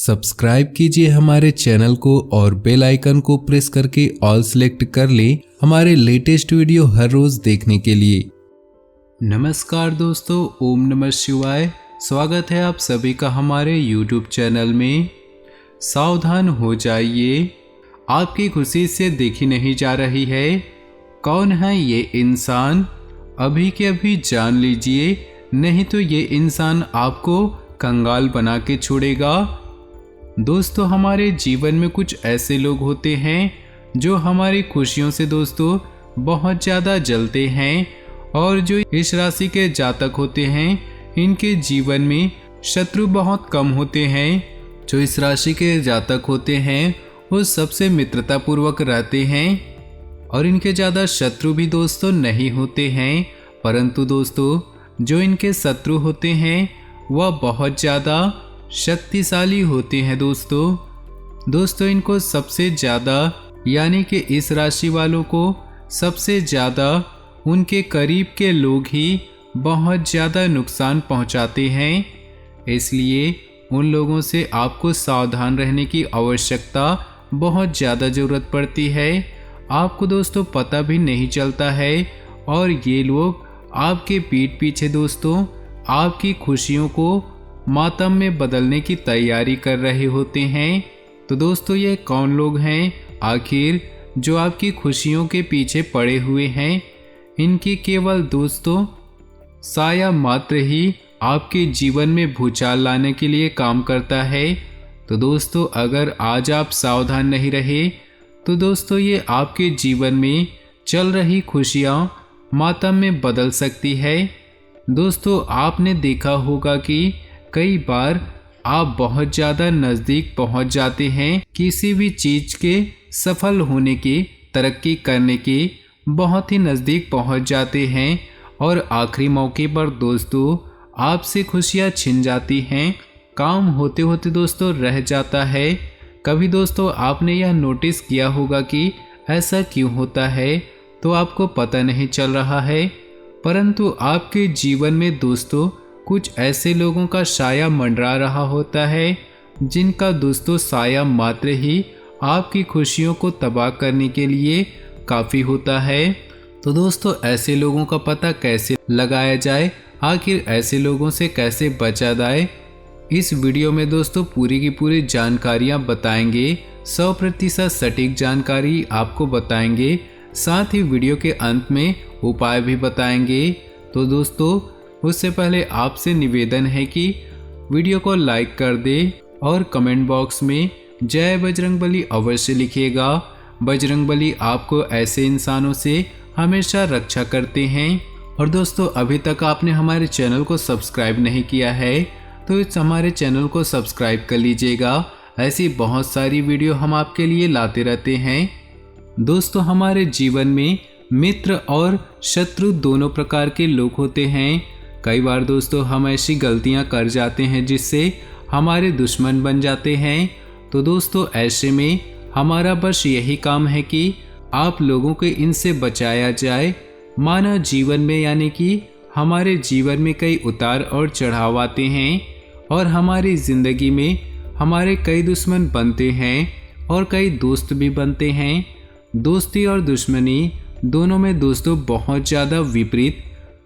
Subscribe कीजिए हमारे channel को और बेल आइकन को प्रेस करके ऑल सेलेक्ट कर लें हमारे लेटेस्ट वीडियो हर रोज देखने के लिए। नमस्कार दोस्तों, ओम नमः शिवाय। स्वागत है आप सभी का हमारे YouTube चैनल में। सावधान हो जाइए, आपकी खुशी से देखी नहीं जा रही है। कौन है ये इंसान, अभी के अभी जान लीजिए, नहीं तो ये इंसान आपको कंगाल बना के छोड़ेगा। दोस्तों, हमारे जीवन में कुछ ऐसे लोग होते हैं जो हमारी खुशियों से दोस्तों बहुत ज़्यादा जलते हैं, और जो इस राशि के जातक होते हैं इनके जीवन में शत्रु बहुत कम होते हैं। जो इस राशि के जातक होते हैं वो सबसे मित्रतापूर्वक रहते हैं और इनके ज़्यादा शत्रु भी दोस्तों नहीं होते हैं। परंतु दोस्तों, जो इनके शत्रु होते हैं वह बहुत ज़्यादा शक्तिशाली होते हैं। दोस्तों इनको सबसे ज़्यादा, यानी कि इस राशि वालों को सबसे ज़्यादा उनके करीब के लोग ही बहुत ज़्यादा नुकसान पहुंचाते हैं। इसलिए उन लोगों से आपको सावधान रहने की आवश्यकता बहुत ज़्यादा ज़रूरत पड़ती है। आपको दोस्तों पता भी नहीं चलता है और ये लोग आपके पीठ पीछे दोस्तों आपकी खुशियों को मातम में बदलने की तैयारी कर रहे होते हैं। तो दोस्तों, ये कौन लोग हैं आखिर जो आपकी खुशियों के पीछे पड़े हुए हैं? इनकी केवल दोस्तों साया मात्र ही आपके जीवन में भूचाल लाने के लिए काम करता है। तो दोस्तों, अगर आज आप सावधान नहीं रहे तो दोस्तों ये आपके जीवन में चल रही खुशियाँ मातम में बदल सकती है। दोस्तों, आपने देखा होगा कि कई बार आप बहुत ज़्यादा नज़दीक पहुंच जाते हैं किसी भी चीज़ के सफल होने के, तरक्की करने के बहुत ही नज़दीक पहुंच जाते हैं और आखिरी मौके पर दोस्तों आपसे खुशियां छिन जाती हैं। काम होते होते दोस्तों रह जाता है। कभी दोस्तों आपने यह नोटिस किया होगा कि ऐसा क्यों होता है, तो आपको पता नहीं चल रहा है। परंतु आपके जीवन में दोस्तों कुछ ऐसे लोगों का साया मंडरा रहा होता है जिनका दोस्तों साया मात्र ही आपकी खुशियों को तबाह करने के लिए काफ़ी होता है। तो दोस्तों, ऐसे लोगों का पता कैसे लगाया जाए, आखिर ऐसे लोगों से कैसे बचा जाए, इस वीडियो में दोस्तों पूरी की पूरी जानकारियाँ बताएंगे। 100% सटीक जानकारी आपको बताएंगे, साथ ही वीडियो के अंत में उपाय भी बताएंगे। तो दोस्तों, उससे पहले आपसे निवेदन है कि वीडियो को लाइक कर दे और कमेंट बॉक्स में जय बजरंगबली अवश्य लिखिएगा। बजरंगबली आपको ऐसे इंसानों से हमेशा रक्षा करते हैं। और दोस्तों, अभी तक आपने हमारे चैनल को सब्सक्राइब नहीं किया है तो इस हमारे चैनल को सब्सक्राइब कर लीजिएगा। ऐसी बहुत सारी वीडियो हम आपके लिए लाते रहते हैं। दोस्तों, हमारे जीवन में मित्र और शत्रु दोनों प्रकार के लोग होते हैं। कई बार दोस्तों हम ऐसी गलतियां कर जाते हैं जिससे हमारे दुश्मन बन जाते हैं। तो दोस्तों, ऐसे में हमारा बस यही काम है कि आप लोगों को इनसे बचाया जाए। मानव जीवन में, यानी कि हमारे जीवन में कई उतार और चढ़ाव आते हैं और हमारी ज़िंदगी में हमारे कई दुश्मन बनते हैं और कई दोस्त भी बनते हैं। दोस्ती और दुश्मनी दोनों में दोस्तों बहुत ज़्यादा विपरीत,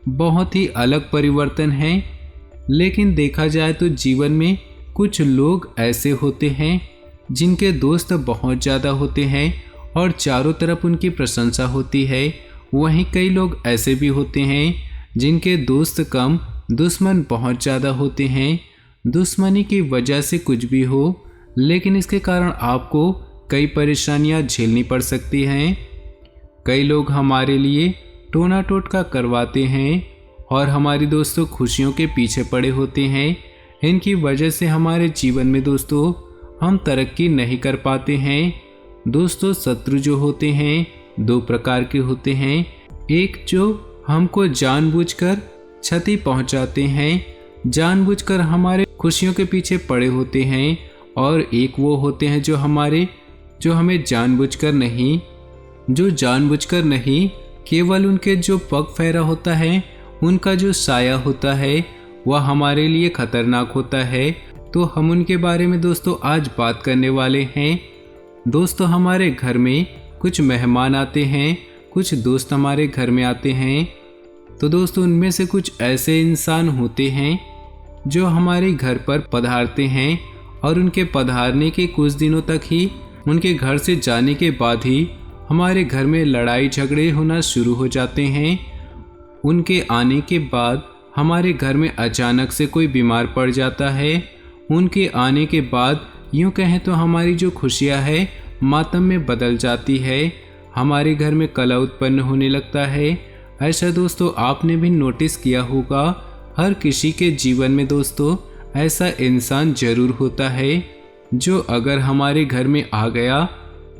बहुत ही अलग परिवर्तन है। लेकिन देखा जाए तो जीवन में कुछ लोग ऐसे होते हैं जिनके दोस्त बहुत ज़्यादा होते हैं और चारों तरफ उनकी प्रशंसा होती है। वहीं कई लोग ऐसे भी होते हैं जिनके दोस्त कम, दुश्मन बहुत ज़्यादा होते हैं। दुश्मनी की वजह से कुछ भी हो, लेकिन इसके कारण आपको कई परेशानियां झेलनी पड़ सकती हैं। कई लोग हमारे लिए टोना टोटका करवाते हैं और हमारी दोस्तों खुशियों के पीछे पड़े होते हैं। इनकी वजह से हमारे जीवन में दोस्तों हम तरक्की नहीं कर पाते हैं। दोस्तों, शत्रु जो होते हैं दो प्रकार के होते हैं। एक जो हमको जानबूझकर क्षति पहुंचाते हैं, जानबूझकर हमारे खुशियों के पीछे पड़े होते हैं, और एक वो होते हैं जो हमें जानबूझकर नहीं, केवल उनके जो पग फेरा होता है, उनका जो साया होता है वह हमारे लिए खतरनाक होता है। तो हम उनके बारे में दोस्तों आज बात करने वाले हैं। दोस्तों हमारे घर में कुछ मेहमान आते हैं, कुछ दोस्त हमारे घर में आते हैं। तो दोस्तों उनमें से कुछ ऐसे इंसान होते हैं जो हमारे घर पर पधारते हैं और उनके पधारने के कुछ दिनों तक ही, उनके घर से जाने के बाद ही हमारे घर में लड़ाई झगड़े होना शुरू हो जाते हैं। उनके आने के बाद हमारे घर में अचानक से कोई बीमार पड़ जाता है। उनके आने के बाद यूँ कहें तो हमारी जो खुशियाँ है मातम में बदल जाती है। हमारे घर में कलह उत्पन्न होने लगता है। ऐसा दोस्तों आपने भी नोटिस किया होगा। हर किसी के जीवन में दोस्तों ऐसा इंसान जरूर होता है जो अगर हमारे घर में आ गया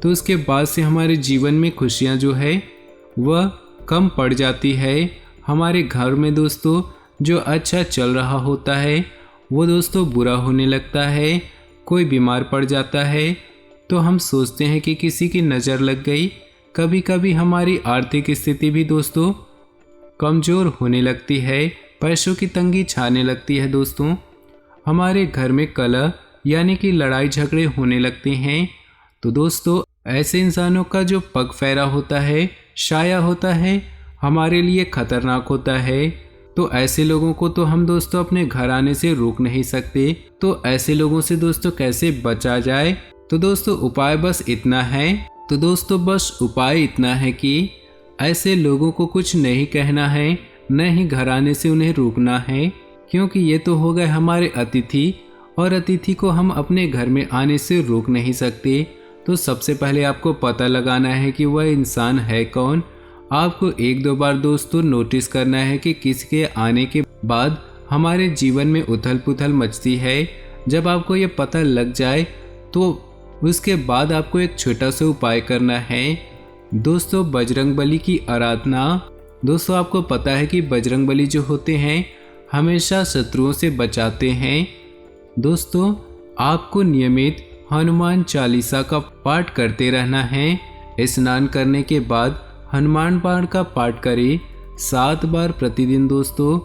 तो उसके बाद से हमारे जीवन में खुशियाँ जो है वह कम पड़ जाती है। हमारे घर में दोस्तों जो अच्छा चल रहा होता है वो दोस्तों बुरा होने लगता है। कोई बीमार पड़ जाता है तो हम सोचते हैं कि किसी की नज़र लग गई। कभी कभी हमारी आर्थिक स्थिति भी दोस्तों कमज़ोर होने लगती है, पैसों की तंगी छाने लगती है। दोस्तों हमारे घर में कलह यानी कि लड़ाई झगड़े होने लगते हैं। तो दोस्तों ऐसे इंसानों का जो पग फेरा होता है, शाया होता है, हमारे लिए खतरनाक होता है। तो ऐसे लोगों को तो हम दोस्तों अपने घर आने से रोक नहीं सकते। तो ऐसे लोगों से दोस्तों कैसे बचा जाए? तो दोस्तों उपाय बस इतना है कि ऐसे लोगों को कुछ नहीं कहना है, न ही घर आने से उन्हें रोकना है, क्योंकि ये तो हो गए हमारे अतिथि और अतिथि को हम अपने घर में आने से रोक नहीं सकते। तो सबसे पहले आपको पता लगाना है कि वह इंसान है कौन। आपको एक दो बार दोस्तों नोटिस करना है कि किसके आने के बाद हमारे जीवन में उथल पुथल मचती है। जब आपको ये पता लग जाए तो उसके बाद आपको एक छोटा सा उपाय करना है दोस्तों, बजरंगबली की आराधना। दोस्तों आपको पता है कि बजरंगबली जो होते हैं हमेशा शत्रुओं से बचाते हैं। दोस्तों आपको नियमित हनुमान चालीसा का पाठ करते रहना है। स्नान करने के बाद हनुमान पाठ का पाठ करें 7 बार प्रतिदिन। दोस्तों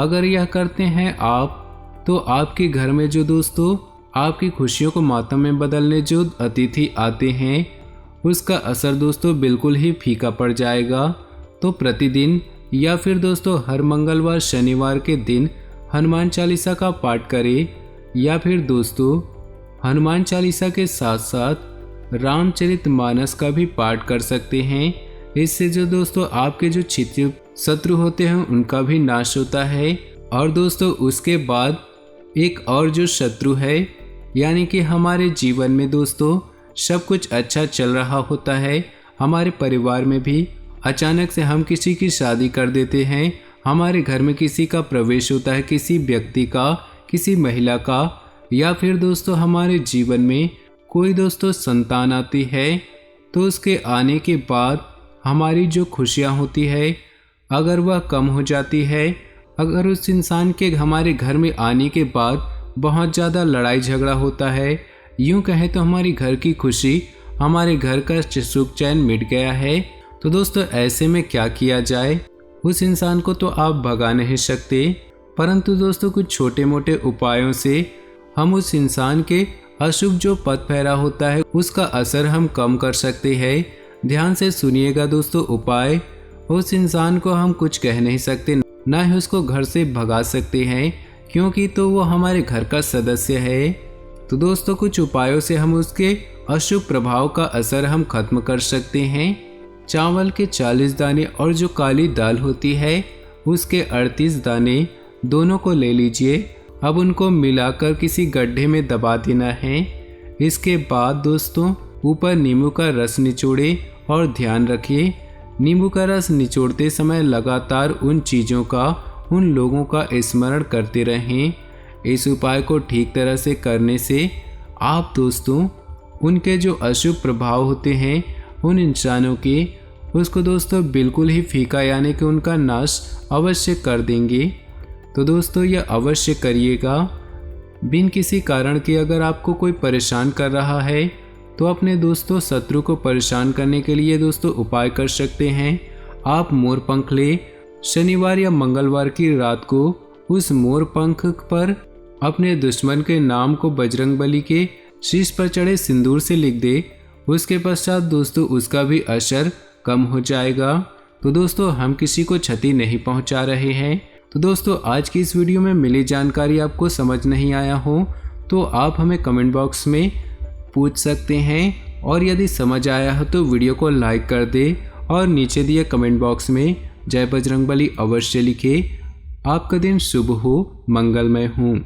अगर यह करते हैं आप तो आपके घर में जो दोस्तों आपकी खुशियों को मातम में बदलने जो अतिथि आते हैं उसका असर दोस्तों बिल्कुल ही फीका पड़ जाएगा। तो प्रतिदिन या फिर दोस्तों हर मंगलवार शनिवार के दिन हनुमान चालीसा का पाठ करें, या फिर दोस्तों हनुमान चालीसा के साथ साथ रामचरितमानस का भी पाठ कर सकते हैं। इससे जो दोस्तों आपके जो छित्र शत्रु होते हैं उनका भी नाश होता है। और दोस्तों उसके बाद एक और जो शत्रु है यानी कि हमारे जीवन में दोस्तों सब कुछ अच्छा चल रहा होता है, हमारे परिवार में भी अचानक से हम किसी की शादी कर देते हैं, हमारे घर में किसी का प्रवेश होता है, किसी व्यक्ति का, किसी महिला का, या फिर दोस्तों हमारे जीवन में कोई दोस्तों संतान आती है, तो उसके आने के बाद हमारी जो खुशियाँ होती है अगर वह कम हो जाती है, अगर उस इंसान के हमारे घर में आने के बाद बहुत ज़्यादा लड़ाई झगड़ा होता है, यूँ कहें तो हमारी घर की खुशी, हमारे घर का सुख चैन मिट गया है, तो दोस्तों ऐसे में क्या किया जाए? उस इंसान को तो आप भगा नहीं सकते, परंतु दोस्तों कुछ छोटे मोटे उपायों से हम उस इंसान के अशुभ जो पद फेरा होता है उसका असर हम कम कर सकते हैं। ध्यान से सुनिएगा दोस्तों उपाय। उस इंसान को हम कुछ कह नहीं सकते, ना ही उसको घर से भगा सकते हैं, क्योंकि तो वो हमारे घर का सदस्य है। तो दोस्तों कुछ उपायों से हम उसके अशुभ प्रभाव का असर हम खत्म कर सकते हैं। चावल के 40 दाने और जो काली दाल होती है उसके 38 दाने दोनों को ले लीजिए। अब उनको मिलाकर किसी गड्ढे में दबा देना है। इसके बाद दोस्तों ऊपर नींबू का रस निचोड़े और ध्यान रखिए नींबू का रस निचोड़ते समय लगातार उन चीज़ों का, उन लोगों का स्मरण करते रहें। इस उपाय को ठीक तरह से करने से आप दोस्तों उनके जो अशुभ प्रभाव होते हैं उन इंसानों के, उसको दोस्तों बिल्कुल ही फीका यानी कि उनका नाश अवश्य कर देंगे। तो दोस्तों यह अवश्य करिएगा। बिन किसी कारण के अगर आपको कोई परेशान कर रहा है तो अपने दोस्तों शत्रु को परेशान करने के लिए दोस्तों उपाय कर सकते हैं। आप मोर पंख ले, शनिवार या मंगलवार की रात को उस मोर पंख पर अपने दुश्मन के नाम को बजरंगबली के शीश पर चढ़े सिंदूर से लिख दे। उसके पश्चात दोस्तों उसका भी असर कम हो जाएगा। तो दोस्तों हम किसी को क्षति नहीं पहुंचा रहे हैं। तो दोस्तों आज की इस वीडियो में मिली जानकारी आपको समझ नहीं आया हो तो आप हमें कमेंट बॉक्स में पूछ सकते हैं, और यदि समझ आया हो तो वीडियो को लाइक कर दे और नीचे दिए कमेंट बॉक्स में जय बजरंगबली अवश्य लिखे। आपका दिन शुभ हो, मंगलमय हो।